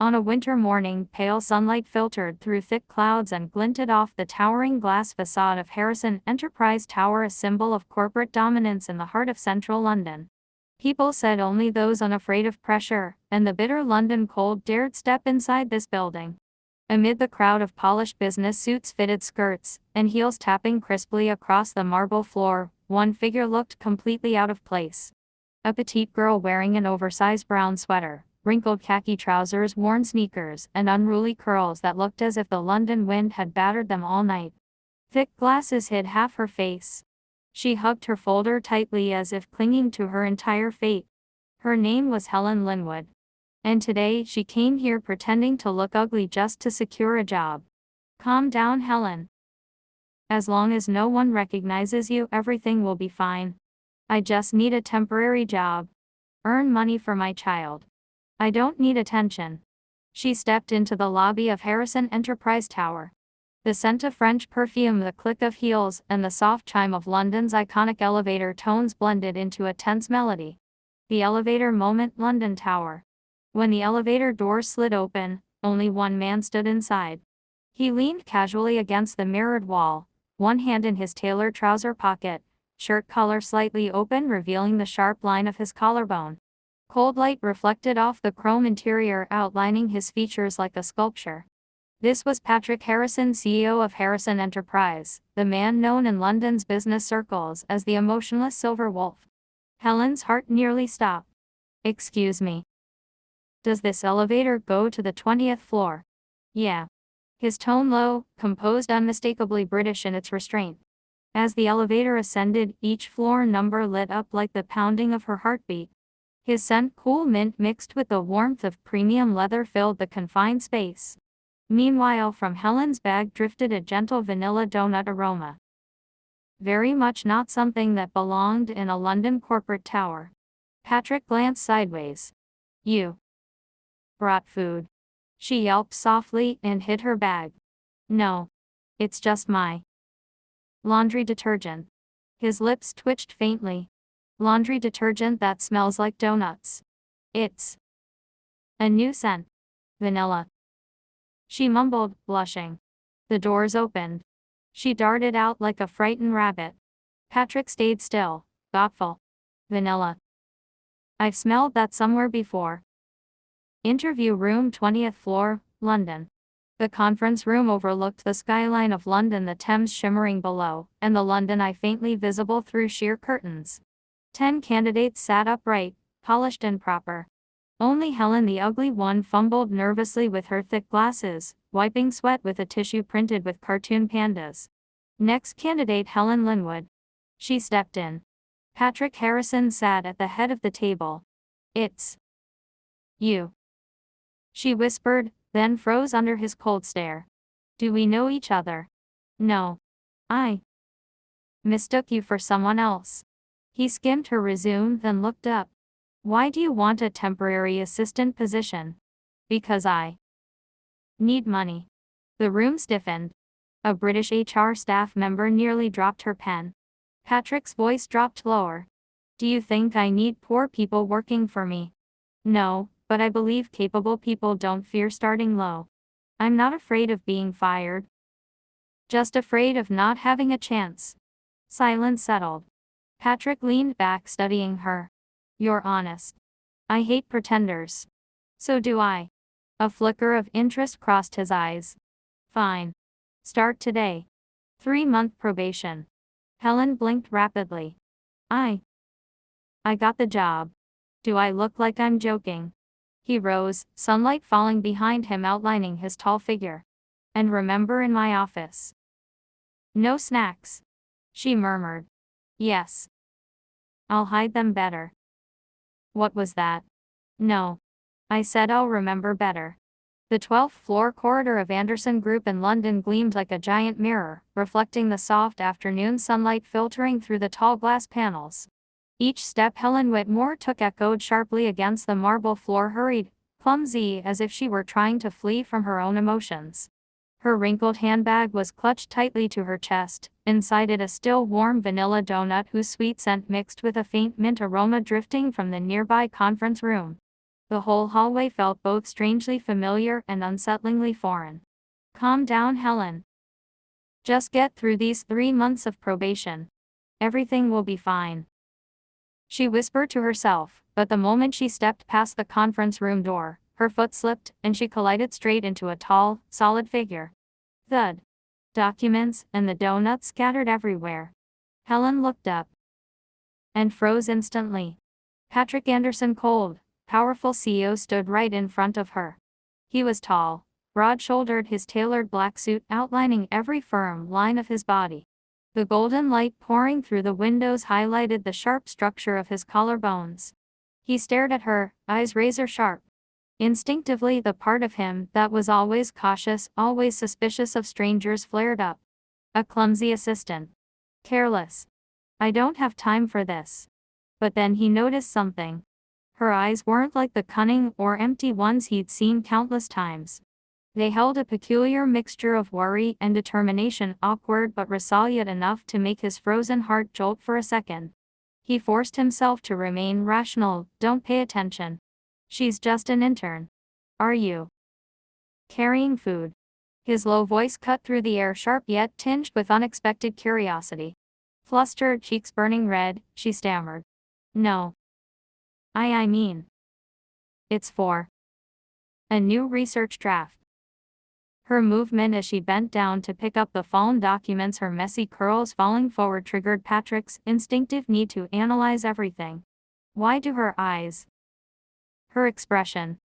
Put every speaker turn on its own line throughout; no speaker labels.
On a winter morning, pale sunlight filtered through thick clouds and glinted off the towering glass facade of Harrison Enterprise Tower, a symbol of corporate dominance in the heart of central London. People said only those unafraid of pressure and the bitter London cold dared step inside this building. Amid the crowd of polished business suits, fitted skirts, and heels tapping crisply across the marble floor, one figure looked completely out of place. A petite girl wearing an oversized brown sweater, wrinkled khaki trousers, worn sneakers, and unruly curls that looked as if the London wind had battered them all night. Thick glasses hid half her face. She hugged her folder tightly as if clinging to her entire fate. Her name was Helen Linwood. And today she came here pretending to look ugly just to secure a job. Calm down, Helen. As long as no one recognizes you, everything will be fine. I just need a temporary job. Earn money for my child. I don't need attention. She stepped into the lobby of Harrison Enterprise Tower. The scent of French perfume, the click of heels, and the soft chime of London's iconic elevator tones blended into a tense melody. The elevator moment, London Tower. When the elevator doors slid open, only one man stood inside. He leaned casually against the mirrored wall, one hand in his tailored trouser pocket, shirt collar slightly open, revealing the sharp line of his collarbone. Cold light reflected off the chrome interior, outlining his features like a sculpture. This was Patrick Harrison, CEO of Harrison Enterprise, the man known in London's business circles as the emotionless Silver Wolf. Helen's heart nearly stopped. Excuse me. Does this elevator go to the 20th floor? Yeah. His tone low, composed, unmistakably British in its restraint. As the elevator ascended, each floor number lit up like the pounding of her heartbeat. His scent, cool mint mixed with the warmth of premium leather, filled the confined space. Meanwhile, from Helen's bag drifted a gentle vanilla donut aroma. Very much not something that belonged in a London corporate tower. Patrick glanced sideways. You brought food. She yelped softly and hid her bag. No. It's just my laundry detergent. His lips twitched faintly. Laundry detergent that smells like donuts. It's a new scent. Vanilla. She mumbled, blushing. The doors opened. She darted out like a frightened rabbit. Patrick stayed still, thoughtful. Vanilla. I've smelled that somewhere before. Interview room, 20th floor, London. The conference room overlooked the skyline of London, the Thames shimmering below, and the London Eye faintly visible through sheer curtains. 10 candidates sat upright, polished and proper. Only Helen, the ugly one, fumbled nervously with her thick glasses, wiping sweat with a tissue printed with cartoon pandas. Next candidate, Helen Linwood. She stepped in. Patrick Harrison sat at the head of the table. It's you. She whispered, then froze under his cold stare. Do we know each other? No. I mistook you for someone else. He skimmed her resume, then looked up. Why do you want a temporary assistant position? Because I need money. The room stiffened. A British HR staff member nearly dropped her pen. Patrick's voice dropped lower. Do you think I need poor people working for me? No, but I believe capable people don't fear starting low. I'm not afraid of being fired. Just afraid of not having a chance. Silence settled. Patrick leaned back, studying her. You're honest. I hate pretenders. So do I. A flicker of interest crossed his eyes. Fine. Start today. 3-month probation. Helen blinked rapidly. I got the job. Do I look like I'm joking? He rose, sunlight falling behind him, outlining his tall figure. And remember, in my office. No snacks. She murmured. Yes. I'll hide them better. What was that? No. I said I'll remember better. The 12th floor corridor of Anderson Group in London gleamed like a giant mirror, reflecting the soft afternoon sunlight filtering through the tall glass panels. Each step Helen Whitmore took echoed sharply against the marble floor, hurried, clumsy, as if she were trying to flee from her own emotions. Her wrinkled handbag was clutched tightly to her chest, inside it a still warm vanilla donut whose sweet scent mixed with a faint mint aroma drifting from the nearby conference room. The whole hallway felt both strangely familiar and unsettlingly foreign. Calm down, Helen. Just get through these 3 months of probation. Everything will be fine. She whispered to herself, but the moment she stepped past the conference room door, her foot slipped, and she collided straight into a tall, solid figure. Thud. Documents and the donuts scattered everywhere. Helen looked up and froze instantly. Patrick Anderson, cold, powerful CEO, stood right in front of her. He was tall, broad-shouldered, his tailored black suit outlining every firm line of his body. The golden light pouring through the windows highlighted the sharp structure of his collarbones. He stared at her, eyes razor-sharp. Instinctively, the part of him that was always cautious, always suspicious of strangers, flared up. A clumsy assistant. Careless. I don't have time for this. But then he noticed something. Her eyes weren't like the cunning or empty ones he'd seen countless times. They held a peculiar mixture of worry and determination, awkward but resolute enough to make his frozen heart jolt for a second. He forced himself to remain rational. Don't pay attention. She's just an intern. Are you carrying food? His low voice cut through the air, sharp yet tinged with unexpected curiosity. Flustered, cheeks burning red, she stammered. No. I mean. It's for a new research draft. Her movement as she bent down to pick up the fallen documents, her messy curls falling forward, triggered Patrick's instinctive need to analyze everything. Why do her eyes, her expression,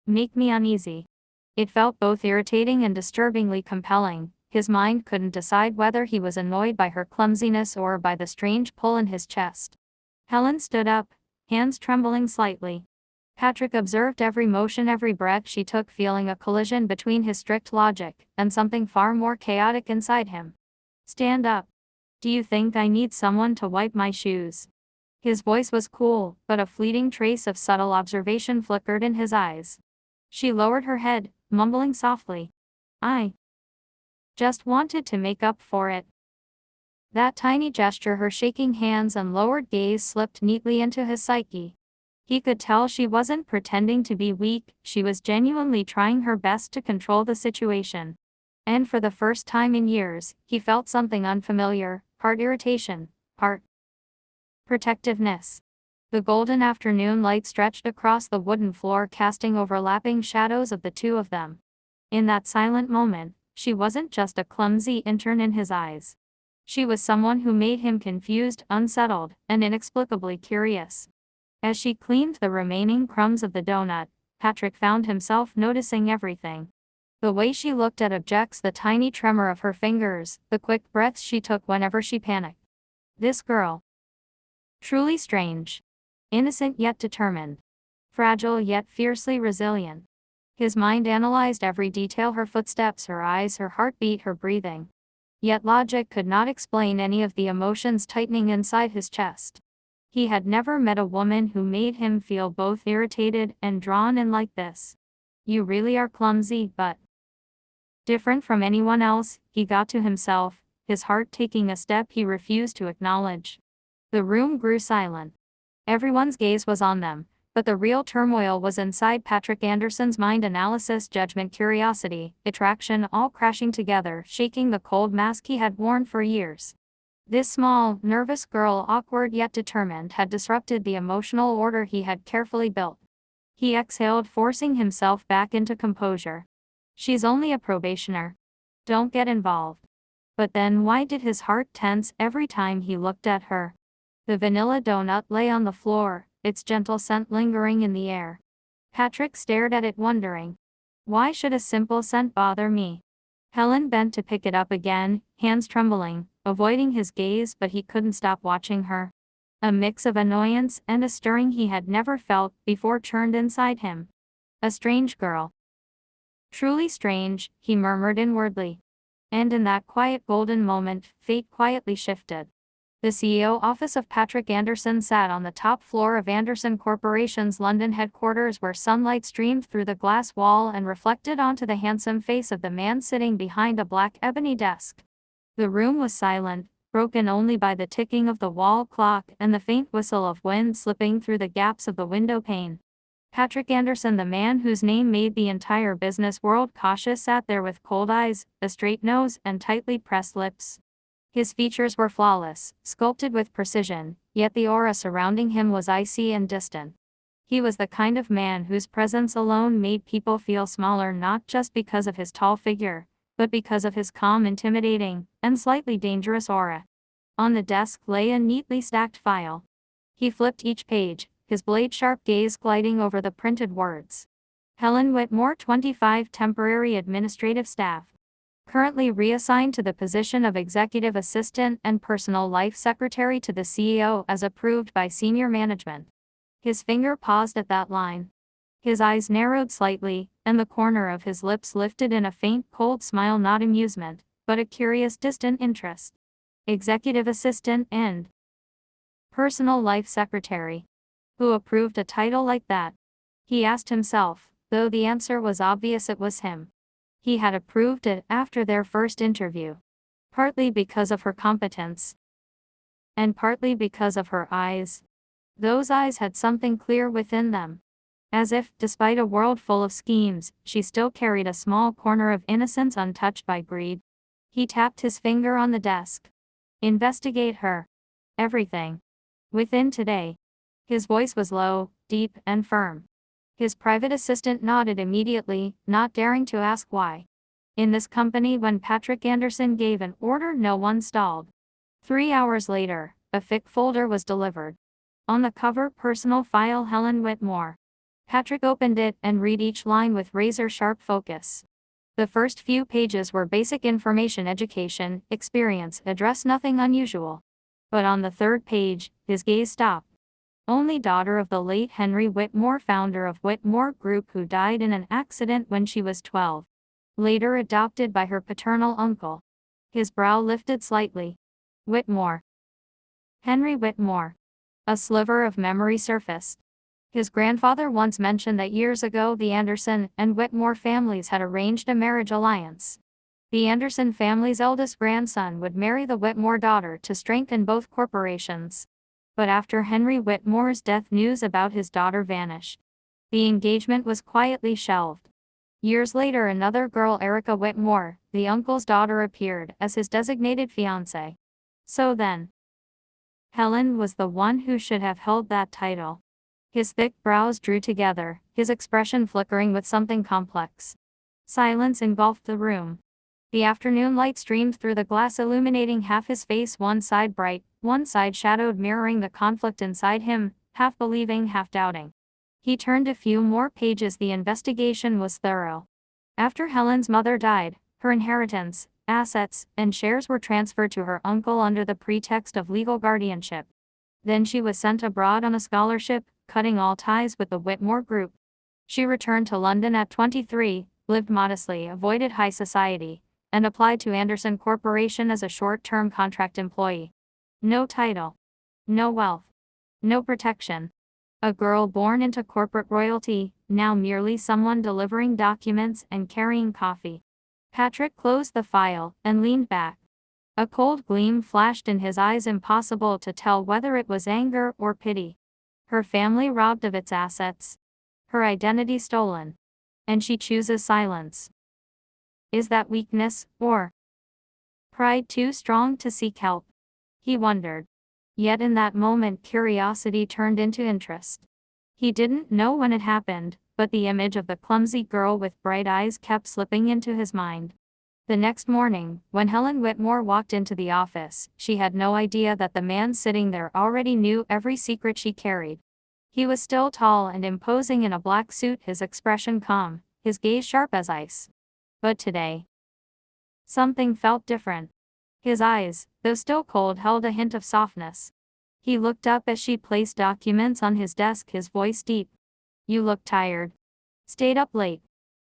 make me uneasy? It felt both irritating and disturbingly compelling. His mind couldn't decide whether he was annoyed by her clumsiness or by the strange pull in his chest. Helen stood up, hands trembling slightly. Patrick observed every motion, every breath she took, feeling a collision between his strict logic and something far more chaotic inside him. Stand up. Do you think I need someone to wipe my shoes? His voice was cool, but a fleeting trace of subtle observation flickered in his eyes. She lowered her head, mumbling softly. I just wanted to make up for it. That tiny gesture, her shaking hands and lowered gaze, slipped neatly into his psyche. He could tell she wasn't pretending to be weak, she was genuinely trying her best to control the situation. And for the first time in years, he felt something unfamiliar, part irritation, part protectiveness. The golden afternoon light stretched across the wooden floor, casting overlapping shadows of the two of them. In that silent moment, she wasn't just a clumsy intern in his eyes. She was someone who made him confused, unsettled, and inexplicably curious. As she cleaned the remaining crumbs of the donut, Patrick found himself noticing everything. The way she looked at objects, the tiny tremor of her fingers, the quick breaths she took whenever she panicked. This girl. Truly strange. Innocent yet determined. Fragile yet fiercely resilient. His mind analyzed every detail, her footsteps, her eyes, her heartbeat, her breathing. Yet logic could not explain any of the emotions tightening inside his chest. He had never met a woman who made him feel both irritated and drawn in like this. You really are clumsy, but different from anyone else, he got to himself, his heart taking a step he refused to acknowledge. The room grew silent. Everyone's gaze was on them, but the real turmoil was inside Patrick Anderson's mind. Analysis, judgment, curiosity, attraction, all crashing together, shaking the cold mask he had worn for years. This small, nervous girl, awkward yet determined, had disrupted the emotional order he had carefully built. He exhaled, forcing himself back into composure. She's only a probationer. Don't get involved. But then why did his heart tense every time he looked at her? The vanilla donut lay on the floor, its gentle scent lingering in the air. Patrick stared at it, wondering. Why should a simple scent bother me? Helen bent to pick it up again, hands trembling, avoiding his gaze, but he couldn't stop watching her. A mix of annoyance and a stirring he had never felt before churned inside him. A strange girl. Truly strange, he murmured inwardly. And in that quiet golden moment, fate quietly shifted. The CEO office of Patrick Anderson sat on the top floor of Anderson Corporation's London headquarters, where sunlight streamed through the glass wall and reflected onto the handsome face of the man sitting behind a black ebony desk. The room was silent, broken only by the ticking of the wall clock and the faint whistle of wind slipping through the gaps of the window pane. Patrick Anderson, the man whose name made the entire business world cautious, sat there with cold eyes, a straight nose, and tightly pressed lips. His features were flawless, sculpted with precision, yet the aura surrounding him was icy and distant. He was the kind of man whose presence alone made people feel smaller, not just because of his tall figure, but because of his calm, intimidating, and slightly dangerous aura. On the desk lay a neatly stacked file. He flipped each page, his blade-sharp gaze gliding over the printed words. Helen Whitmore, 25, temporary administrative staff. Currently reassigned to the position of executive assistant and personal life secretary to the CEO as approved by senior management. His finger paused at that line. His eyes narrowed slightly, and the corner of his lips lifted in a faint, cold smile, not amusement, but a curious, distant interest. Executive assistant and personal life secretary. Who approved a title like that? He asked himself, though the answer was obvious. It was him. He had approved it after their first interview. Partly because of her competence, and partly because of her eyes. Those eyes had something clear within them. As if, despite a world full of schemes, she still carried a small corner of innocence untouched by greed. He tapped his finger on the desk. Investigate her. Everything. Within today. His voice was low, deep, and firm. His private assistant nodded immediately, not daring to ask why. In this company, when Patrick Anderson gave an order, no one stalled. 3 hours later, a thick folder was delivered. On the cover, personal file, Helen Whitmore. Patrick opened it and read each line with razor-sharp focus. The first few pages were basic information, education, experience, address, nothing unusual. But on the third page, his gaze stopped. Only daughter of the late Henry Whitmore, founder of Whitmore Group, who died in an accident when she was 12. Later adopted by her paternal uncle. His brow lifted slightly. Whitmore. Henry Whitmore. A sliver of memory surfaced. His grandfather once mentioned that years ago the Anderson and Whitmore families had arranged a marriage alliance. The Anderson family's eldest grandson would marry the Whitmore daughter to strengthen both corporations. But after Henry Whitmore's death, news about his daughter vanished. The engagement was quietly shelved. Years later, another girl, Erica Whitmore, the uncle's daughter, appeared as his designated fiancée. So then, Helen was the one who should have held that title. His thick brows drew together, his expression flickering with something complex. Silence engulfed the room. The afternoon light streamed through the glass, illuminating half his face, one side bright, one side shadowed, mirroring the conflict inside him, half believing, half doubting. He turned a few more pages. The investigation was thorough. After Helen's mother died, her inheritance, assets, and shares were transferred to her uncle under the pretext of legal guardianship. Then she was sent abroad on a scholarship, cutting all ties with the Whitmore Group. She returned to London at 23, lived modestly, avoided high society, and applied to Anderson Corporation as a short-term contract employee. No title. No wealth. No protection. A girl born into corporate royalty, now merely someone delivering documents and carrying coffee. Patrick closed the file and leaned back. A cold gleam flashed in his eyes, impossible to tell whether it was anger or pity. Her family robbed of its assets. Her identity stolen. And she chooses silence. Is that weakness, or pride too strong to seek help? He wondered. Yet in that moment, curiosity turned into interest. He didn't know when it happened, but the image of the clumsy girl with bright eyes kept slipping into his mind. The next morning, when Helen Whitmore walked into the office, she had no idea that the man sitting there already knew every secret she carried. He was still tall and imposing in a black suit, his expression calm, his gaze sharp as ice. But today, something felt different. His eyes, though still cold, held a hint of softness. He looked up as she placed documents on his desk, his voice deep. You look tired. Stayed up late.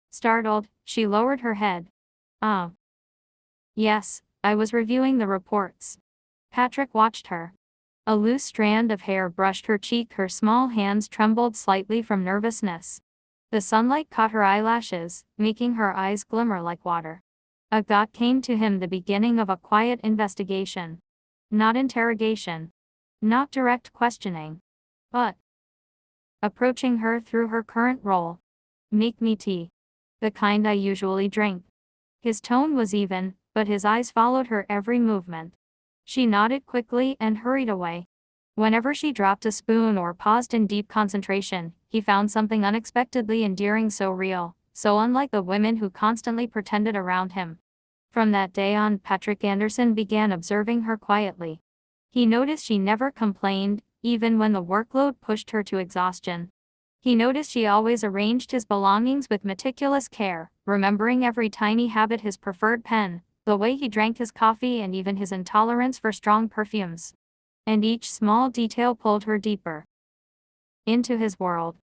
Startled, she lowered her head. Yes, I was reviewing the reports. Patrick watched her. A loose strand of hair brushed her cheek, her small hands trembled slightly from nervousness. The sunlight caught her eyelashes, making her eyes glimmer like water. A thought came to him, the beginning of a quiet investigation. Not interrogation. Not direct questioning. But approaching her through her current role. "Make me tea. The kind I usually drink." His tone was even, but his eyes followed her every movement. She nodded quickly and hurried away. Whenever she dropped a spoon or paused in deep concentration, he found something unexpectedly endearing, so real, so unlike the women who constantly pretended around him. From that day on, Patrick Anderson began observing her quietly. He noticed she never complained, even when the workload pushed her to exhaustion. He noticed she always arranged his belongings with meticulous care, remembering every tiny habit: his preferred pen, the way he drank his coffee, and even his intolerance for strong perfumes. And each small detail pulled her deeper into his world.